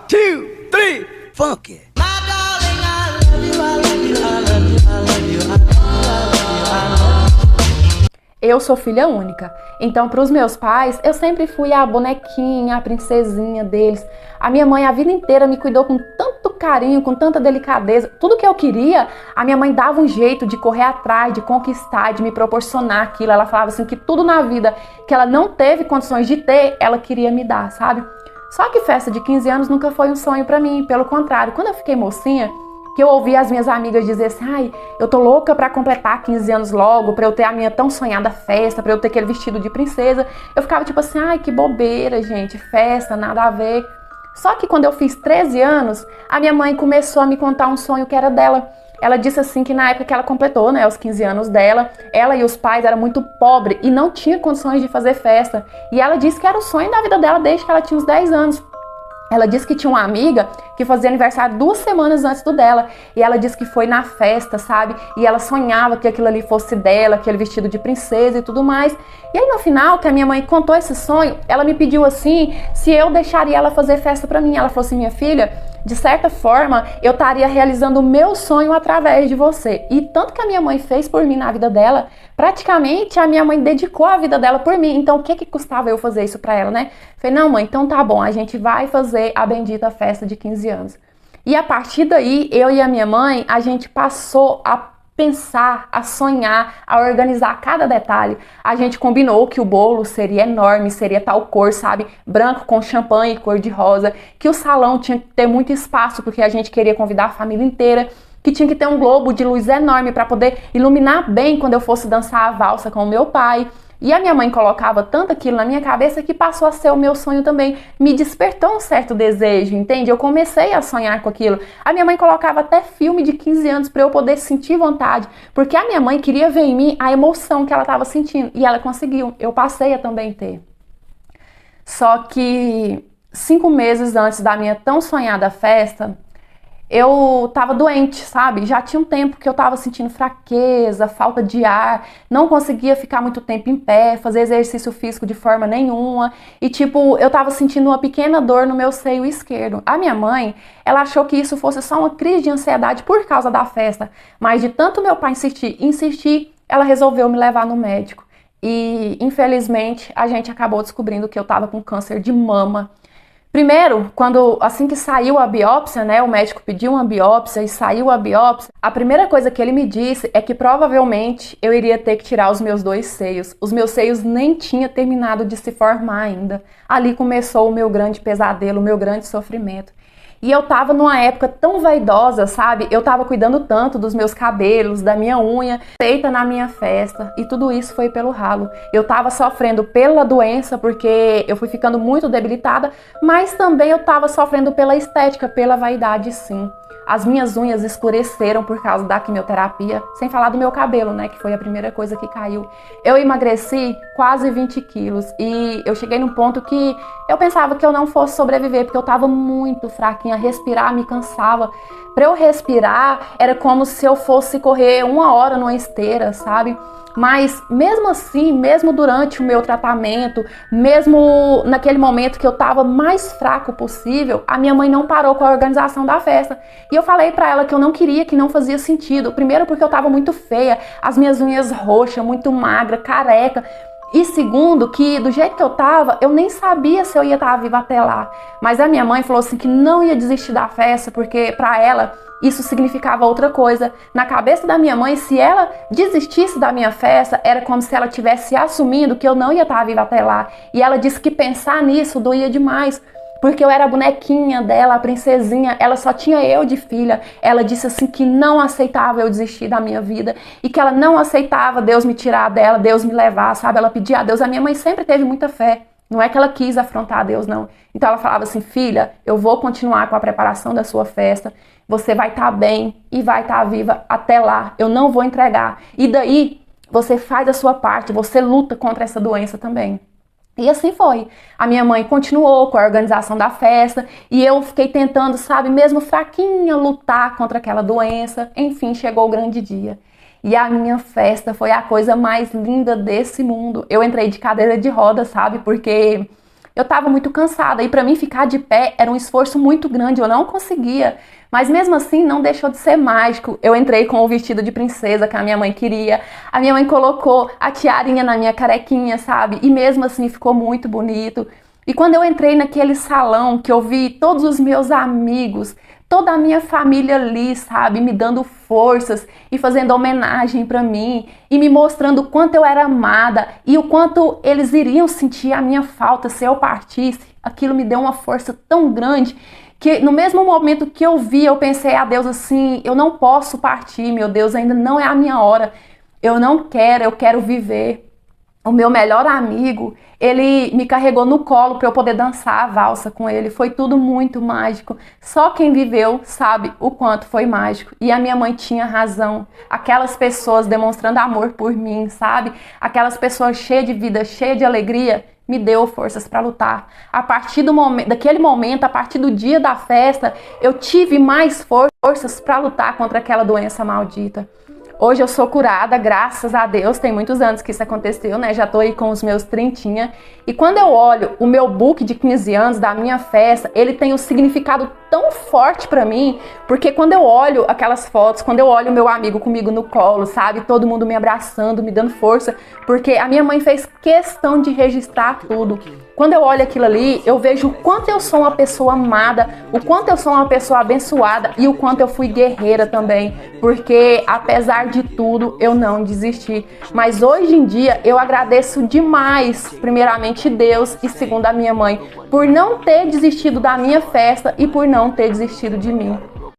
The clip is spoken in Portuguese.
2, 3, funk. Eu sou filha única, então para os meus pais eu sempre fui a bonequinha, a princesinha deles. A minha mãe a vida inteira me cuidou com tanto carinho, com tanta delicadeza. Tudo que eu queria, a minha mãe dava um jeito de correr atrás, de conquistar, de me proporcionar aquilo. Ela falava assim que tudo na vida que ela não teve condições de ter, ela queria me dar, sabe? Só que festa de 15 anos nunca foi um sonho para mim, pelo contrário, quando eu fiquei mocinha, que eu ouvi as minhas amigas dizer assim, ai, eu tô louca pra completar 15 anos logo, pra eu ter a minha tão sonhada festa, pra eu ter aquele vestido de princesa. Eu ficava tipo assim, ai, que bobeira, gente, festa, nada a ver. Só que quando eu fiz 13 anos, a minha mãe começou a me contar um sonho que era dela. Ela disse assim que na época que ela completou, né, os 15 anos dela, ela e os pais eram muito pobres e não tinha condições de fazer festa. E ela disse que era o sonho da vida dela desde que ela tinha uns 10 anos. Ela disse que tinha uma amiga que fazia aniversário 2 semanas antes do dela. E ela disse que foi na festa, sabe? E ela sonhava que aquilo ali fosse dela, aquele vestido de princesa e tudo mais. E aí no final, que a minha mãe contou esse sonho, ela me pediu assim, se eu deixaria ela fazer festa pra mim. Ela falou assim, minha filha, de certa forma, eu estaria realizando o meu sonho através de você. E tanto que a minha mãe fez por mim na vida dela, praticamente a minha mãe dedicou a vida dela por mim. Então o que custava eu fazer isso pra ela, né? Falei, não mãe, então tá bom, a gente vai fazer a bendita festa de 15 anos. E a partir daí, eu e a minha mãe, a gente passou a pensar, a sonhar, a organizar cada detalhe. A gente combinou que o bolo seria enorme, seria tal cor, sabe? Branco com champanhe e cor de rosa. Que o salão tinha que ter muito espaço, porque a gente queria convidar a família inteira. Que tinha que ter um globo de luz enorme para poder iluminar bem quando eu fosse dançar a valsa com o meu pai. E a minha mãe colocava tanto aquilo na minha cabeça que passou a ser o meu sonho também. Me despertou um certo desejo, entende? Eu comecei a sonhar com aquilo. A minha mãe colocava até filme de 15 anos para eu poder sentir vontade. Porque a minha mãe queria ver em mim a emoção que ela estava sentindo. E ela conseguiu. Eu passei a também ter. Só que 5 meses antes da minha tão sonhada festa, eu tava doente, sabe? Já tinha um tempo que eu tava sentindo fraqueza, falta de ar, não conseguia ficar muito tempo em pé, fazer exercício físico de forma nenhuma. E tipo, eu tava sentindo uma pequena dor no meu seio esquerdo. A minha mãe, ela achou que isso fosse só uma crise de ansiedade por causa da festa. Mas de tanto meu pai insistir, ela resolveu me levar no médico. E infelizmente, a gente acabou descobrindo que eu tava com câncer de mama. Primeiro, assim que saiu a biópsia, né, o médico pediu uma biópsia e saiu a biópsia, a primeira coisa que ele me disse é que provavelmente eu iria ter que tirar os meus 2 seios. Os meus seios nem tinham terminado de se formar ainda. Ali começou o meu grande pesadelo, o meu grande sofrimento. E eu tava numa época tão vaidosa, sabe? Eu tava cuidando tanto dos meus cabelos, da minha unha, feita na minha festa. E tudo isso foi pelo ralo. Eu tava sofrendo pela doença, porque eu fui ficando muito debilitada, mas também eu tava sofrendo pela estética, pela vaidade, sim. As minhas unhas escureceram por causa da quimioterapia, sem falar do meu cabelo, né, que foi a primeira coisa que caiu. Eu emagreci quase 20 quilos e eu cheguei num ponto que eu pensava que eu não fosse sobreviver, porque eu tava muito fraquinha, respirar me cansava. Para eu respirar, era como se eu fosse correr 1 hora numa esteira, sabe? Mas mesmo assim, mesmo durante o meu tratamento, mesmo naquele momento que eu tava mais fraco possível, a minha mãe não parou com a organização da festa. E eu falei pra ela que eu não queria, que não fazia sentido. Primeiro porque eu tava muito feia, as minhas unhas roxas, muito magra, careca. E segundo, que do jeito que eu tava, eu nem sabia se eu ia estar viva até lá. Mas a minha mãe falou assim que não ia desistir da festa, porque pra ela isso significava outra coisa. Na cabeça da minha mãe, se ela desistisse da minha festa, era como se ela estivesse assumindo que eu não ia estar viva até lá. E ela disse que pensar nisso doía demais, porque eu era a bonequinha dela, a princesinha, ela só tinha eu de filha. Ela disse assim que não aceitava eu desistir da minha vida e que ela não aceitava Deus me tirar dela, Deus me levar, sabe? Ela pedia a Deus. A minha mãe sempre teve muita fé. Não é que ela quis afrontar a Deus, não. Então ela falava assim, filha, eu vou continuar com a preparação da sua festa, você vai estar bem e vai estar viva até lá, eu não vou entregar. E daí, você faz a sua parte, você luta contra essa doença também. E assim foi. A minha mãe continuou com a organização da festa e eu fiquei tentando, sabe, mesmo fraquinha, lutar contra aquela doença. Enfim, chegou o grande dia. E a minha festa foi a coisa mais linda desse mundo. Eu entrei de cadeira de roda, sabe, porque eu estava muito cansada e para mim ficar de pé era um esforço muito grande, eu não conseguia. Mas mesmo assim não deixou de ser mágico. Eu entrei com o vestido de princesa que a minha mãe queria. A minha mãe colocou a tiarinha na minha carequinha, sabe? E mesmo assim ficou muito bonito. E quando eu entrei naquele salão que eu vi todos os meus amigos, toda a minha família ali, sabe, me dando forças e fazendo homenagem para mim e me mostrando o quanto eu era amada e o quanto eles iriam sentir a minha falta se eu partisse, aquilo me deu uma força tão grande que no mesmo momento que eu vi, eu pensei a Deus assim, eu não posso partir, meu Deus, ainda não é a minha hora, eu não quero, eu quero viver. O meu melhor amigo, ele me carregou no colo para eu poder dançar a valsa com ele. Foi tudo muito mágico. Só quem viveu sabe o quanto foi mágico. E a minha mãe tinha razão. Aquelas pessoas demonstrando amor por mim, sabe? Aquelas pessoas cheias de vida, cheias de alegria, me deu forças para lutar. A partir daquele momento, a partir do dia da festa, eu tive mais forças para lutar contra aquela doença maldita. Hoje eu sou curada, graças a Deus, tem muitos anos que isso aconteceu, né? Já tô aí com os meus 30. E quando eu olho o meu book de 15 anos da minha festa, ele tem um significado tão forte pra mim, porque quando eu olho aquelas fotos, quando eu olho o meu amigo comigo no colo, sabe? Todo mundo me abraçando, me dando força, porque a minha mãe fez questão de registrar tudo. Quando eu olho aquilo ali, eu vejo o quanto eu sou uma pessoa amada, o quanto eu sou uma pessoa abençoada e o quanto eu fui guerreira também, porque apesar de tudo, eu não desisti. Mas hoje em dia, eu agradeço demais, primeiramente Deus e segundo a minha mãe, por não ter desistido da minha festa e por não ter desistido de mim.